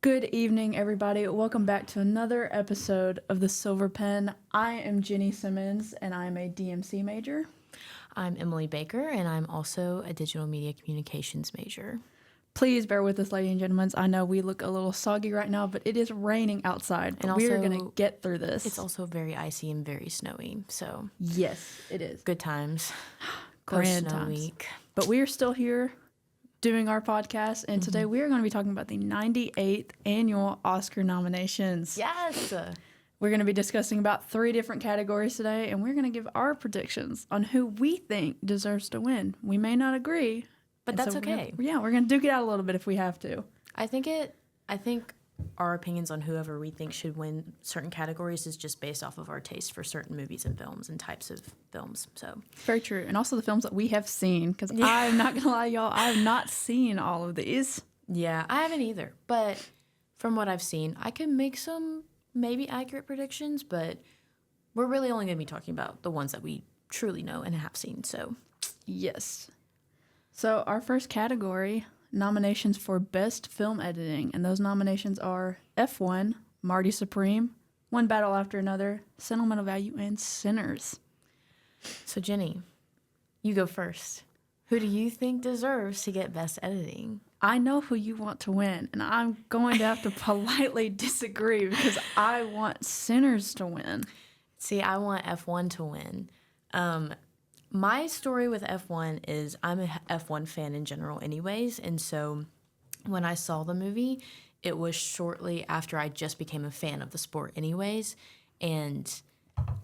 Good evening, everybody. Welcome back to another episode of The Silver Pen. I am Jennie Simmons, and I'm a DMC major. I'm Emily Baker, and I'm also a digital media communications major. Please bear with us, ladies and gentlemen. I know we look a little soggy right now, but it is raining outside. And we are going to get through this. It's also very icy and very snowy, so yes, it is. Good times. Grand Post-snow times. week. But we are still here doing our podcast, and today we are going to be talking about the 98th annual Oscar nominations. Yes! We're going to be discussing about 3 different categories today, and we're going to give our predictions on who we think deserves to win. We may not agree, but that's okay. We're going to duke it out a little bit if we have to. I think our opinions on whoever we think should win certain categories is just based off of our taste for certain movies and films and types of films. So very true. And also the films that we have seen, because I'm not going to lie, y'all, I have not seen all of these. Yeah, I haven't either. But from what I've seen, I can make some maybe accurate predictions, but we're really only going to be talking about the ones that we truly know and have seen. So yes. So our first category, nominations for Best Film Editing, and those nominations are F1, Marty Supreme, One Battle After Another, Sentimental Value, and Sinners. So Jennie, you go first. Who do you think deserves to get Best Editing? I know who you want to win, and I'm going to have to politely disagree because I want Sinners to win. See, I want F1 to win. My story with F1 is I'm a F1 fan in general anyways, and so when I saw the movie, it was shortly after I just became a fan of the sport anyways, and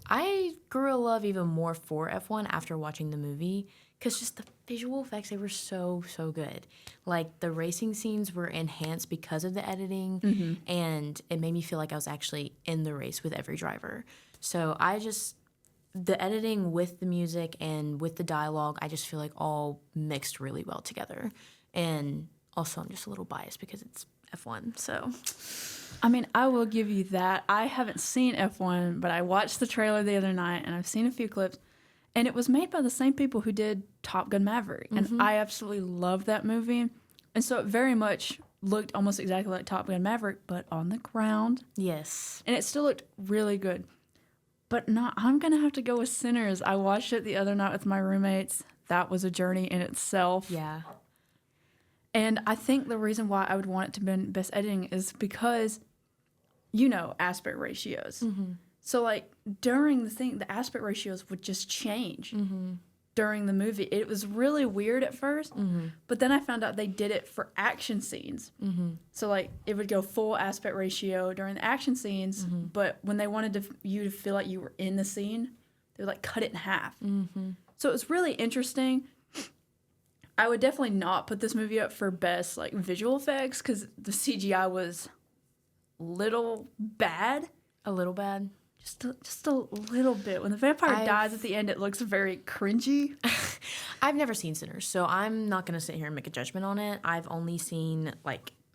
I grew a love even more for F1 after watching the movie because just the visual effects, they were so good. Like, the racing scenes were enhanced because of the editing, and it made me feel like I was actually in the race with every driver. So the editing with the music and with the dialogue, I just feel like all mixed really well together. And also, I'm just a little biased because it's F1, so. I mean, I will give you that. I haven't seen F1, but I watched the trailer the other night, and I've seen a few clips. And it was made by the same people who did Top Gun Maverick. And I absolutely love that movie. And so it very much looked almost exactly like Top Gun Maverick, but on the ground. Yes. And it still looked really good. But I'm going to have to go with Sinners. I watched it the other night with my roommates. That was a journey in itself. Yeah. And I think the reason why I would want it to be Best Editing is because, aspect ratios. So, like, during the thing, the aspect ratios would just change during the movie. It was really weird at first, but then I found out they did it for action scenes. So, like, it would go full aspect ratio during the action scenes, but when they wanted you to feel like you were in the scene, they would, like, cut it in half. So it was really interesting. I would definitely not put this movie up for best, like, visual effects because the CGI was little bad. A little bad? Just a little bit. When the vampire dies at the end, it looks very cringy. I've never seen Sinners, so I'm not going to sit here and make a judgment on it. I've only seen,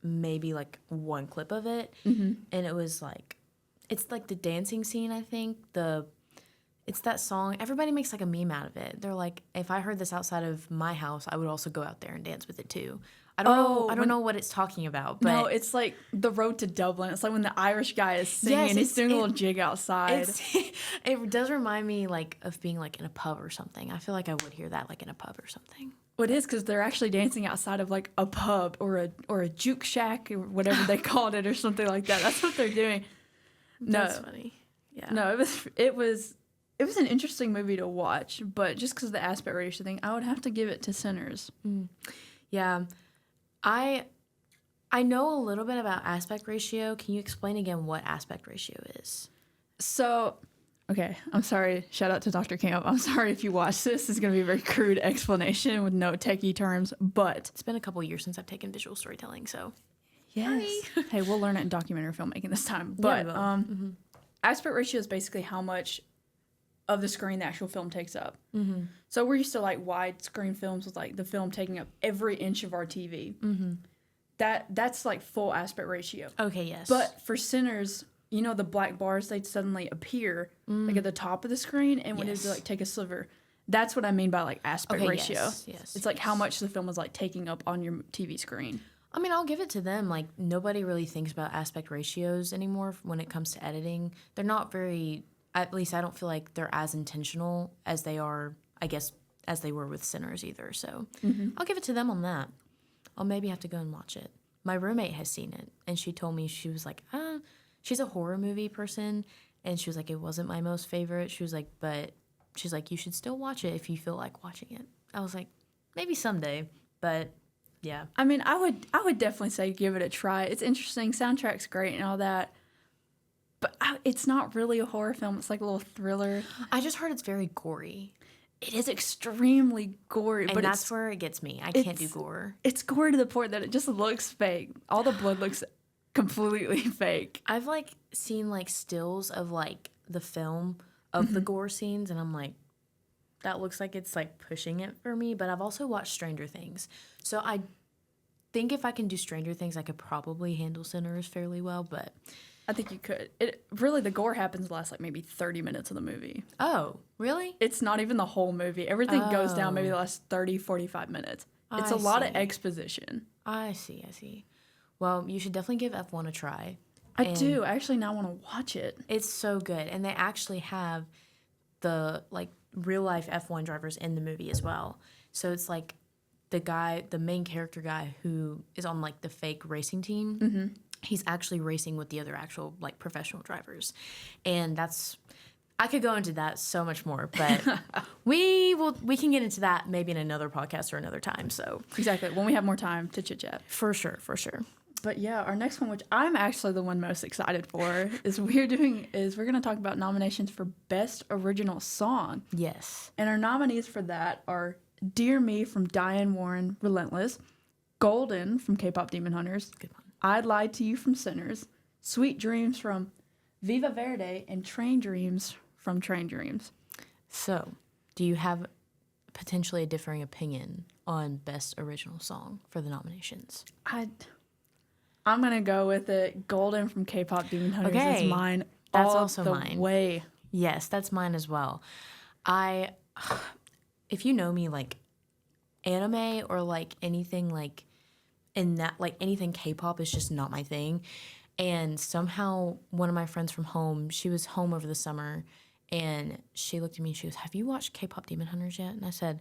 maybe one clip of it, and it was, it's, the dancing scene, I think. It's that song. Everybody makes, a meme out of it. They're like, if I heard this outside of my house, I would also go out there and dance with it, too. I don't know what it's talking about. But no, it's like the road to Dublin. It's like when the Irish guy is singing and he's doing a little jig outside. It does remind me of being in a pub or something. I feel like I would hear that in a pub or something. Well, it is because they're actually dancing outside of a pub or a juke shack or whatever they called it or something like that. That's what they're doing. That's funny. Yeah. No, it was an interesting movie to watch, but just because of the aspect ratio thing, I would have to give it to Sinners. Yeah. I know a little bit about aspect ratio. Can you explain again what aspect ratio is? So, okay, I'm sorry. Shout out to Dr. Camp. I'm sorry if you watch this. It's going to be a very crude explanation with no techie terms, but it's been a couple years since I've taken visual storytelling, so. Yes. Hey, we'll learn it in documentary filmmaking this time. But aspect ratio is basically how much of the screen the actual film takes up. So we're used to widescreen films with the film taking up every inch of our TV. That's full aspect ratio. Okay, yes. But for Sinners, the black bars, they suddenly appear at the top of the screen, and when they take a sliver, that's what I mean by aspect ratio. Yes. It's how much the film is taking up on your TV screen. I mean, I'll give it to them. Like, nobody really thinks about aspect ratios anymore when it comes to editing. They're not very, at least I don't feel like they're as intentional as they are, I guess, as they were with Sinners either. So I'll give it to them on that. I'll maybe have to go and watch it. My roommate has seen it, and she told me, she was like, she's a horror movie person, and she was like, it wasn't my most favorite. She was like, but she's like, you should still watch it if you feel like watching it. I was like, maybe someday, but yeah. I mean, I would definitely say give it a try. It's interesting. Soundtrack's great and all that. But it's not really a horror film. It's like a little thriller. I just heard it's very gory. It is extremely gory. And but that's where it gets me. I can't do gore. It's gory to the point that it just looks fake. All the blood looks completely fake. I've like seen like stills of like the film of the gore scenes, and I'm like, that looks like it's like pushing it for me. But I've also watched Stranger Things. So I think if I can do Stranger Things, I could probably handle Sinners fairly well, but I think you could. It really, the gore happens the last like maybe 30 minutes of the movie. oh, really? It's not even the whole movie. Everything goes down maybe the last 30, 45 minutes. It's a lot of exposition. I see. Well, you should definitely give F1 a try. I do. I actually now want to watch it. It's so good. And they actually have the like real life F1 drivers in the movie as well. So it's like the main character guy who is on like the fake racing team. He's actually racing with the other actual like professional drivers. And I could go into that so much more, but we can get into that maybe in another podcast or another time. So Exactly. When we have more time to chit chat. for sure. But yeah, our next one, which I'm actually the one most excited for, is we're going to talk about nominations for Best Original Song. Yes. And our nominees for that are Dear Me from Diane Warren, Relentless, Golden from K-Pop Demon Hunters, Good one. I Lied to You from Sinners, Sweet Dreams from Viva Verde, and Train Dreams from Train Dreams. So, do you have potentially a differing opinion on Best Original Song for the nominations? I'm going to go with it. Golden from K-Pop Demon Hunters Okay. is mine. That's all also the mine. way. Yes, that's mine as well. If you know me, like anime or like anything like in that, like anything K-pop is just not my thing. And somehow one of my friends from home, she was home over the summer, and she looked at me and she goes, "Have you watched K-pop Demon Hunters yet?" And I said,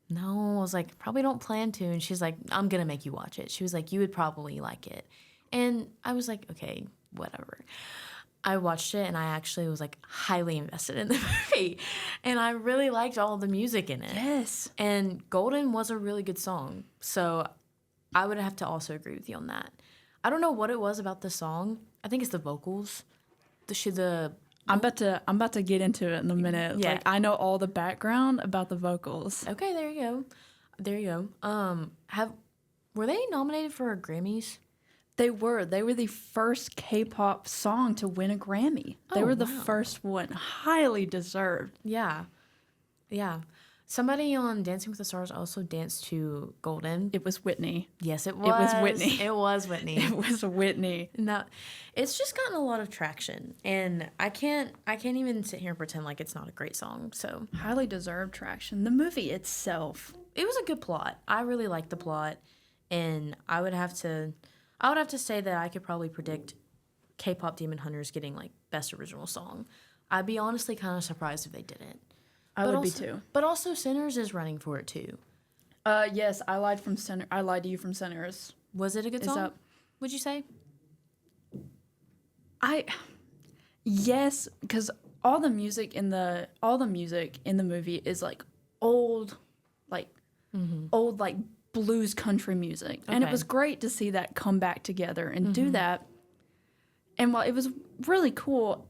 "No." I was like, "Probably don't plan to." And she's like, "I'm gonna make you watch it." She was like, "You would probably like it." And I was like, "Okay, whatever." I watched it, and I actually was like highly invested in the movie, and I really liked all of the music in it. Yes. And Golden was a really good song, so I would have to also agree with you on that. I don't know what it was about the song. I think it's the vocals. I'm about to get into it in a minute. Yeah. Like, I know all the background about the vocals. Okay, there you go. Were they nominated for Grammys? They were the first K-pop song to win a Grammy. They were the wow. first one. Highly deserved. Yeah. Somebody on Dancing with the Stars also danced to Golden. It was Whitney. Yes, it was. It was Whitney. It was Whitney. It was Whitney. No, it's just gotten a lot of traction, and I can't even sit here and pretend like it's not a great song. So Highly deserved traction. The movie itself. it was a good plot. I really liked the plot, and I would have to say that I could probably predict K-pop Demon Hunters getting like Best Original Song. I'd be honestly kind of surprised if they didn't. I would be too. But also Sinners is running for it too. Yes, I lied to you from Sinners. Was it a good Is song? up. Would you say? Yes, because all the music in the movie is like old blues country music, and it Okay. was great to see that come back together and do that. And while it was really cool,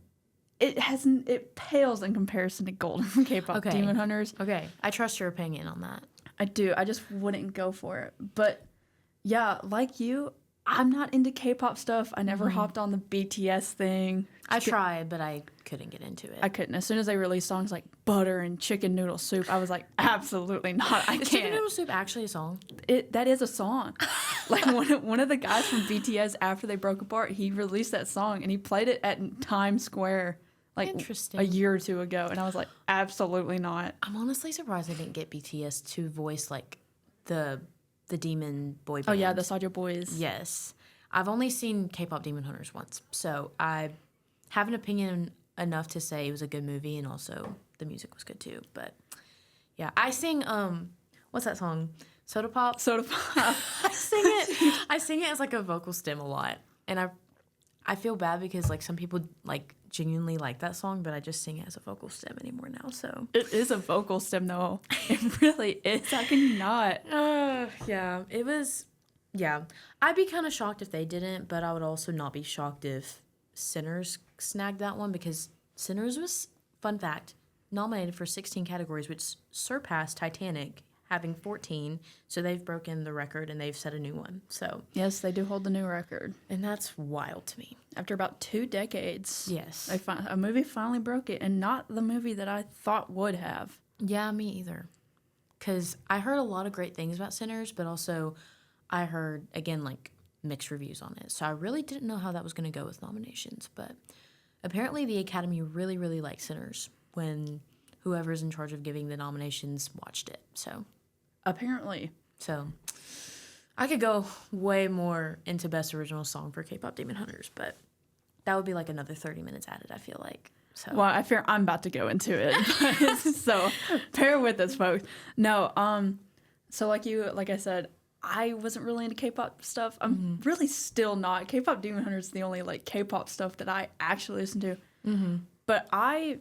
it pales in comparison to Golden from K-pop Okay. Demon Hunters. Okay, I trust your opinion on that. I do. I just wouldn't go for it. But yeah, like you, I'm not into K-pop stuff. I never hopped on the BTS thing. I tried, but I couldn't get into it. I couldn't. As soon as they released songs like Butter and Chicken Noodle Soup, I was like, absolutely not. I Is Chicken can't. Noodle Soup actually a song? That is a song. Like one of the guys from BTS, after they broke apart, he released that song and he played it at Times Square like Interesting. a year or two ago, and I was like, absolutely not. I'm honestly surprised I didn't get BTS to voice like the the demon boy band. Oh yeah, the Sajo Boys. Yes. I've only seen K-pop Demon Hunters once, so I have an opinion enough to say it was a good movie, and also the music was good too. But yeah, I sing what's that song? Soda Pop. Soda Pop. I sing it as like a vocal stem a lot, and I feel bad because like some people like genuinely like that song, but I just sing it as a vocal stem anymore now. So It is a vocal stem though. It really is. How can you not? yeah, it was. Yeah, I'd be kind of shocked if they didn't, but I would also not be shocked if Sinners snagged that one, because Sinners was, fun fact, nominated for 16 categories, which surpassed Titanic having 14. So they've broken the record and they've set a new one. So Yes, they do hold the new record. and that's wild to me. After about 2 decades, Yes. a movie finally broke it, and not the movie that I thought would have. Yeah, me either. Because I heard a lot of great things about Sinners, but also I heard, again, like mixed reviews on it. So I really didn't know how that was going to go with nominations. But apparently the Academy really, really liked Sinners when whoever's in charge of giving the nominations watched it. Apparently. So I could go way more into Best Original Song for K-Pop Demon Hunters, but that would be like another 30 minutes added, I feel like. So Well, I fear I'm about to go into it. So bear with us, folks. No, so like I said, I wasn't really into K-pop stuff. I'm really still not. K-pop Demon Hunters is the only like K-pop stuff that I actually listen to. But I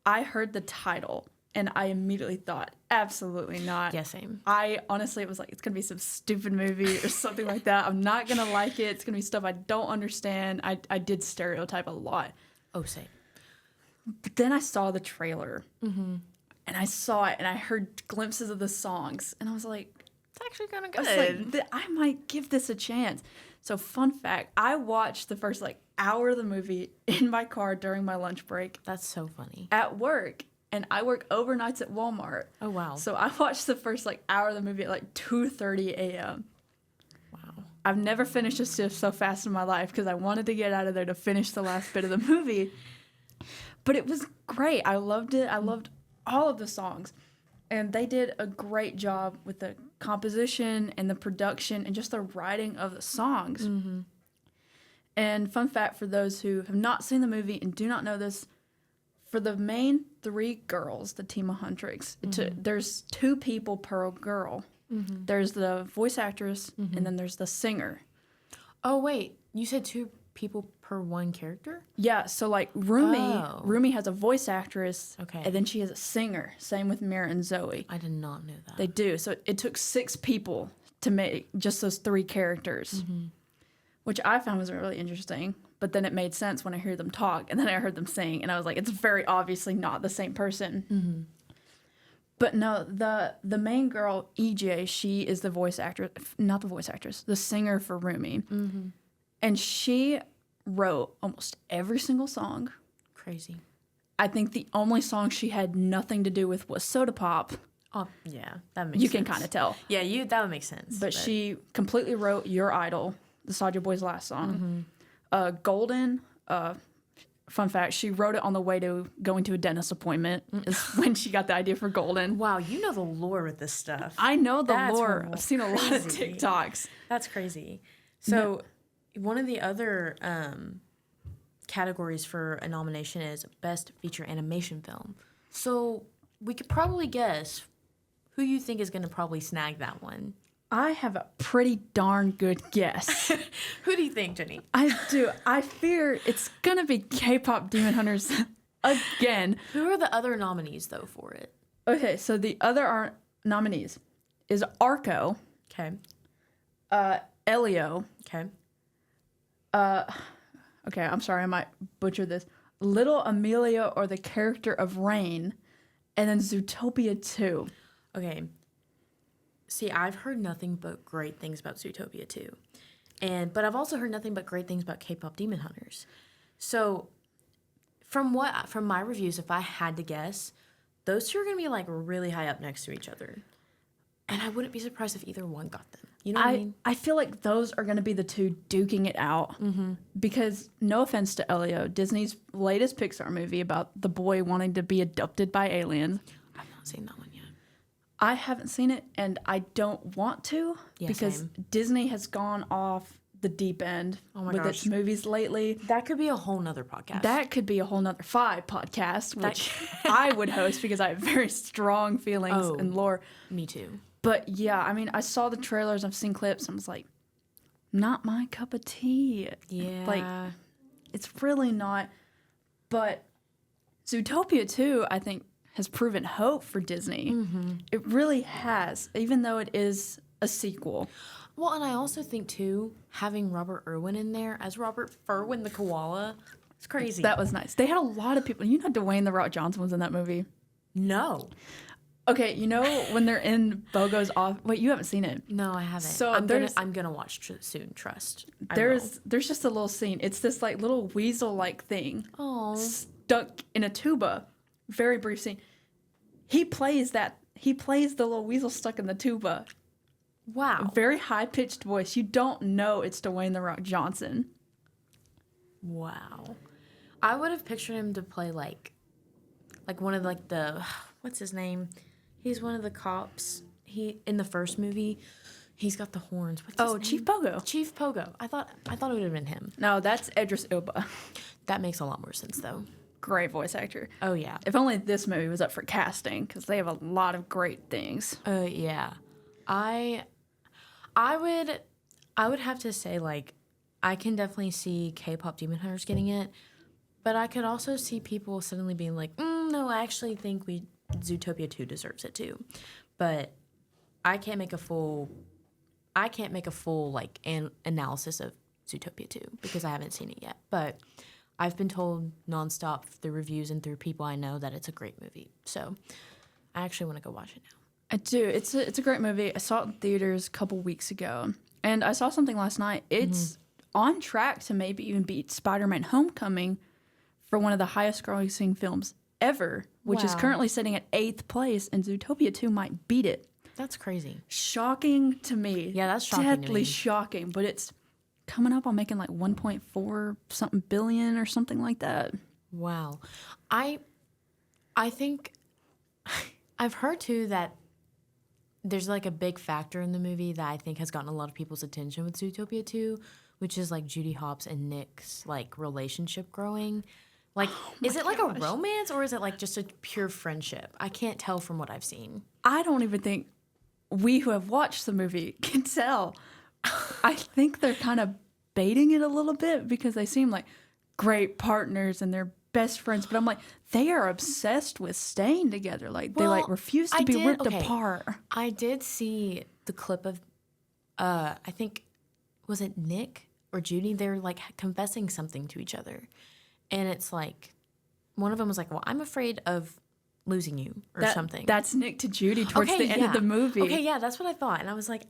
heard the title and I immediately thought, absolutely not. yeah, same. I honestly, it was like, it's going to be some stupid movie or something like that. I'm not going to like it. It's going to be stuff I don't understand. I did stereotype a lot. Oh, same. But then I saw the trailer and I saw it and I heard glimpses of the songs and I was like, It's actually kind of I good. was like, I might give this a chance. So fun fact, I watched the first like hour of the movie in my car during my lunch break That's so funny. at work. And I work overnights at Walmart. Oh, wow. So I watched the first like hour of the movie at like 2:30 a.m. Wow. I've never finished a shift so fast in my life because I wanted to get out of there to finish the last bit of the movie. But it was great. I loved it. I loved all of the songs. And they did a great job with the composition and the production and just the writing of the songs. And fun fact for those who have not seen the movie and do not know this, for the main 3 girls, the team of Huntrix, there's 2 people per girl. There's the voice actress and then there's the singer. Oh, wait. You said 2 people per one character? Yeah, so like Rumi, Oh. Rumi has a voice actress, Okay. and then she has a singer. Same with Mira and Zoe. I did not know that. They do. So it took 6 people to make just those 3 characters, which I found was really interesting. But then it made sense when I heard them talk, and then I heard them sing, and I was like, it's very obviously not the same person. But no, the main girl, EJ, she is the voice actress, not the voice actress, the singer for Rumi. And she wrote almost every single song. Crazy. I think the only song she had nothing to do with was Soda Pop. Oh, yeah. That makes You sense. can kind of tell. Yeah, that would make sense. But she completely wrote Your Idol, the Sajo Boys' last song. Golden, fun fact, she wrote it on the way to going to a dentist appointment is when she got the idea for Golden. Wow, you know the lore with this stuff. I know the That's lore. I've seen a lot of crazy. TikToks. That's crazy. So, one of the other categories for a nomination is Best Feature Animation Film. So, we could probably guess who you think is going to probably snag that one. I have a pretty darn good guess. Who do you think, Jenny? I do. I fear it's going to be K-pop Demon Hunters again. Who are the other nominees, though, for it? Okay, so the other nominees is Arco, Okay. Elio. Okay. Okay, I'm sorry, I might butcher this. Little Amelia or the character of Rain, and then Zootopia 2. Okay. See, I've heard nothing but great things about Zootopia 2. But I've also heard nothing but great things about K-pop Demon Hunters. So, from my reviews, if I had to guess, those 2 are going to be like really high up next to each other. And I wouldn't be surprised if either one got them. You know what I mean? I feel like those are going to be the 2 duking it out. Because, no offense to Elio, Disney's latest Pixar movie about the boy wanting to be adopted by aliens. I've not seen that one yet. I haven't seen it, and I don't want to because same. Disney has gone off the deep end with its movies lately. That could be a whole nother podcast. That could be a whole nother 5 podcast, which I would host because I have very strong feelings and lore. Me too. But yeah, I mean, I saw the trailers, I've seen clips, and I was like, not my cup of tea. Yeah. Like, it's really not. But Zootopia 2, I think, has proven hope for Disney. Mm-hmm. It really has, even though it is a sequel. Well, and I also think, too, having Robert Irwin in there as Robert Furwin the koala, it's crazy. That was nice. They had a lot of people. You know Dwayne The Rock Johnson was in that movie? No. Okay, you know when they're in Bogo's off. Wait, you haven't seen it? No, I haven't. So I'm gonna watch soon. Trust. There's just a little scene. It's this like little weasel-like thing stuck in a tuba. Very brief scene. He plays the little weasel stuck in the tuba. Wow. Very high-pitched voice. You don't know it's Dwayne The Rock Johnson. Wow. I would have pictured him to play like one of like the what's his name? He's one of the cops. He in the first movie, he's got the horns. What's his name? Chief Pogo. Chief Pogo. I thought it would have been him. No, that's Idris Elba. That makes a lot more sense though. Great voice actor. Oh yeah. If only this movie was up for casting, because they have a lot of great things. Yeah. I would have to say like I can definitely see K-pop Demon Hunters getting it, but I could also see people suddenly being like, no, I actually think Zootopia 2 deserves it too. But I can't make a full like analysis of Zootopia 2 because I haven't seen it yet. But I've been told nonstop through reviews and through people I know that it's a great movie. So I actually want to go watch it now. I do. It's a great movie. I saw it in theaters a couple weeks ago, and I saw something last night. It's on track to maybe even beat Spider-Man: Homecoming for one of the highest-grossing films ever, which is currently sitting at 8th place, and Zootopia 2 might beat it. That's crazy. Shocking to me. Yeah, that's shocking to me. Deadly shocking, but it's coming up on making like 1.4 something billion or something like that. Wow. I think I've heard too that there's like a big factor in the movie that I think has gotten a lot of people's attention with Zootopia 2, which is like Judy Hopps and Nick's like relationship growing. Like, is it like a romance or is it like just a pure friendship? I can't tell from what I've seen. I don't even think we who have watched the movie can tell. I think they're kind of baiting it a little bit because they seem like great partners and they're best friends. But I'm like, they are obsessed with staying together. Like, they like refuse to be ripped apart. I did see the clip of, I think, was it Nick or Judy? They're like confessing something to each other. And it's like, one of them was like, well, I'm afraid of losing you or something. That's Nick to Judy towards the end of the movie. Okay, yeah, that's what I thought. And I was like,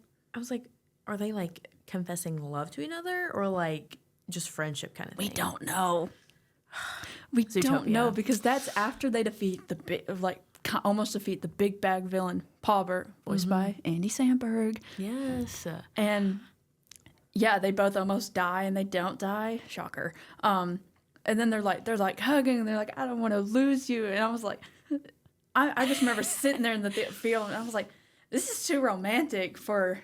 are they like confessing love to each other or like just friendship kind of thing? We don't know. We don't know because that's after they defeat almost defeat the big bag villain, Paul Bert, voiced by Andy Samberg. Yes. And yeah, they both almost die and they don't die. Shocker. And then they're like hugging and they're like, I don't want to lose you. And I was like, I just remember sitting there in the field and I was like, this is too romantic for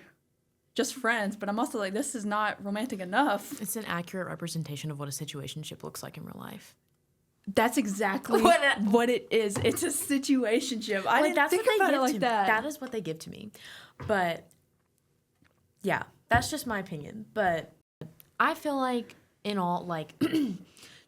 just friends. But I'm also like, this is not romantic enough. It's an accurate representation of what a situationship looks like in real life. That's exactly what it is. It's a situationship. I didn't think about it like that. That is what they give to me. But yeah, that's just my opinion. But I feel like in all, like,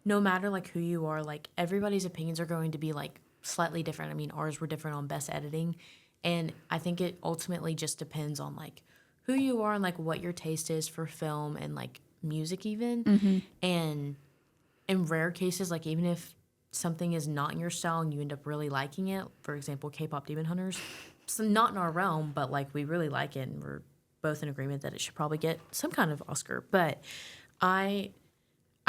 no matter like who you are, like everybody's opinions are going to be like slightly different. I mean, ours were different on best editing. And I think it ultimately just depends on like who you are and like what your taste is for film and like music even. Mm-hmm. And in rare cases, like even if something is not in your style and you end up really liking it, for example, K-pop Demon Hunters, it's not in our realm, but like we really like it and we're both in agreement that it should probably get some kind of Oscar. But I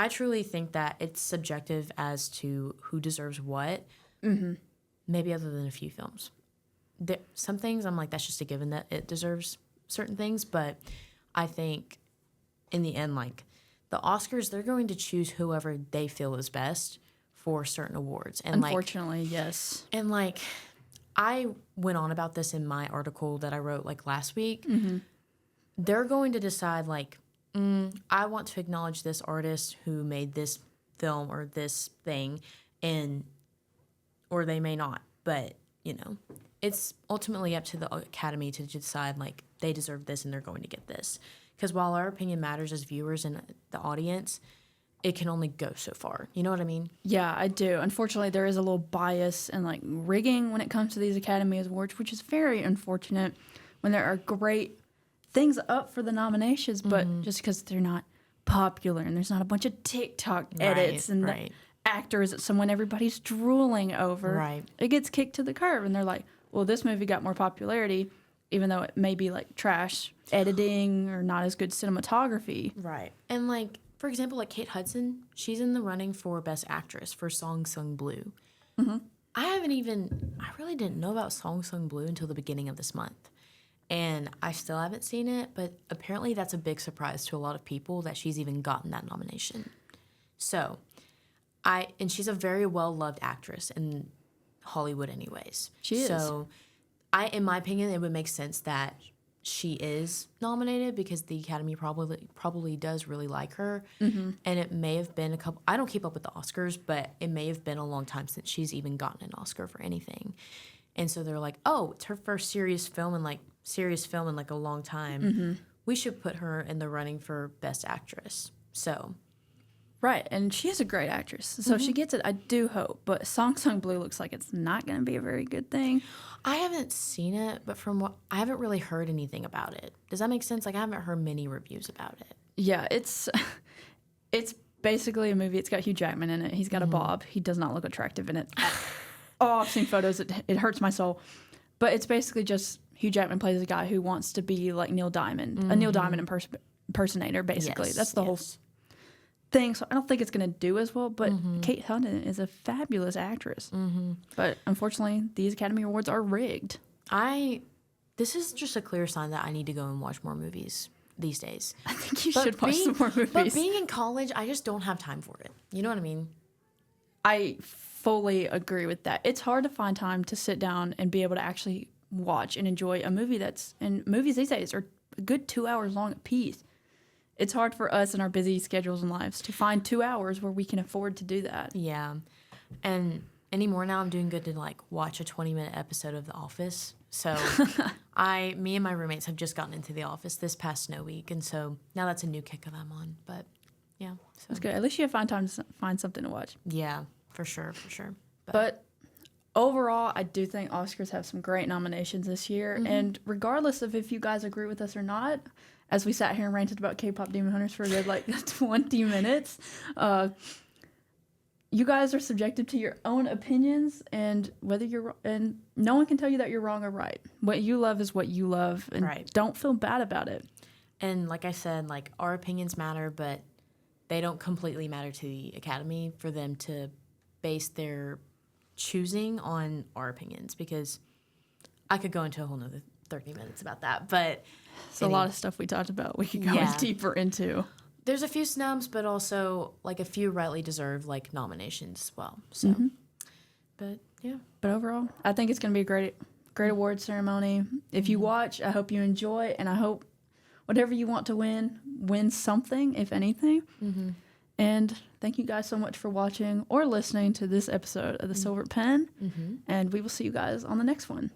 truly think that it's subjective as to who deserves what, maybe other than a few films. Some things I'm like, that's just a given that it deserves certain things, but I think in the end, like, the Oscars, they're going to choose whoever they feel is best for certain awards. And unfortunately, yes. And, like, I went on about this in my article that I wrote like last week. They're going to decide like, I want to acknowledge this artist who made this film or this thing, or they may not. But, it's ultimately up to the Academy to decide like they deserve this and they're going to get this. Because while our opinion matters as viewers and the audience, it can only go so far. You know what I mean? Yeah, I do. Unfortunately, there is a little bias and like rigging when it comes to these Academy Awards, which is very unfortunate when there are great things up for the nominations, but just because they're not popular and there's not a bunch of TikTok edits and the actors that everybody's drooling over, it gets kicked to the curb. And they're like, well, this movie got more popularity, even though it may be like trash editing or not as good cinematography. Right. And like, for example, like Kate Hudson, she's in the running for Best Actress for Song Sung Blue. I really didn't know about Song Sung Blue until the beginning of this month. And I still haven't seen it, but apparently that's a big surprise to a lot of people that she's even gotten that nomination. So, and she's a very well-loved actress in Hollywood anyways. She is. So, in my opinion, it would make sense that she is nominated because the Academy probably does really like her. And it may have been I don't keep up with the Oscars, but it may have been a long time since she's even gotten an Oscar for anything. And so they're like, oh, it's her first serious film in like a long time. We should put her in the running for Best Actress. So. Right, and she is a great actress. So if she gets it, I do hope. But Song Sung Blue looks like it's not going to be a very good thing. I haven't seen it, but I haven't really heard anything about it. Does that make sense? Like, I haven't heard many reviews about it. Yeah, it's basically a movie. It's got Hugh Jackman in it. He's got a bob. He does not look attractive in it. Oh, I've seen photos. It hurts my soul. But it's basically just Hugh Jackman plays a guy who wants to be like Neil Diamond, a Neil Diamond impersonator, basically. That's the whole thing. So I don't think it's going to do as well, but Kate Hudson is a fabulous actress. But unfortunately, these Academy Awards are rigged. This is just a clear sign that I need to go and watch more movies these days. I think you should watch some more movies. But being in college, I just don't have time for it. You know what I mean? I fully agree with that. It's hard to find time to sit down and be able to actually watch and enjoy a movie and movies these days are a good 2 hours long a piece. It's hard for us in our busy schedules and lives to find 2 hours where we can afford to do that. Yeah. And anymore now I'm doing good to like watch a 20-minute episode of The Office. So me and my roommates have just gotten into The Office this past snow week. And so now that's a new kick that I'm on. But yeah. So. That's good. At least you have time to find something to watch. Yeah, for sure. But overall, I do think Oscars have some great nominations this year. And regardless of if you guys agree with us or not, as we sat here and ranted about K-pop Demon Hunters for a good, 20 minutes, you guys are subjected to your own opinions, and and no one can tell you that you're wrong or right. What you love is what you love, and don't feel bad about it. And like I said, like our opinions matter, but they don't completely matter to the Academy for them to base their choosing on our opinions, because I could go into a whole nother 30 minutes about that, but it's a lot of stuff we talked about. We could go deeper into. There's a few snubs, but also like a few rightly deserved like nominations as well. So, but yeah. But overall, I think it's going to be a great award ceremony. If you watch, I hope you enjoy, and I hope whatever you want to win something, if anything. And thank you guys so much for watching or listening to this episode of The Silver Pen. And we will see you guys on the next one.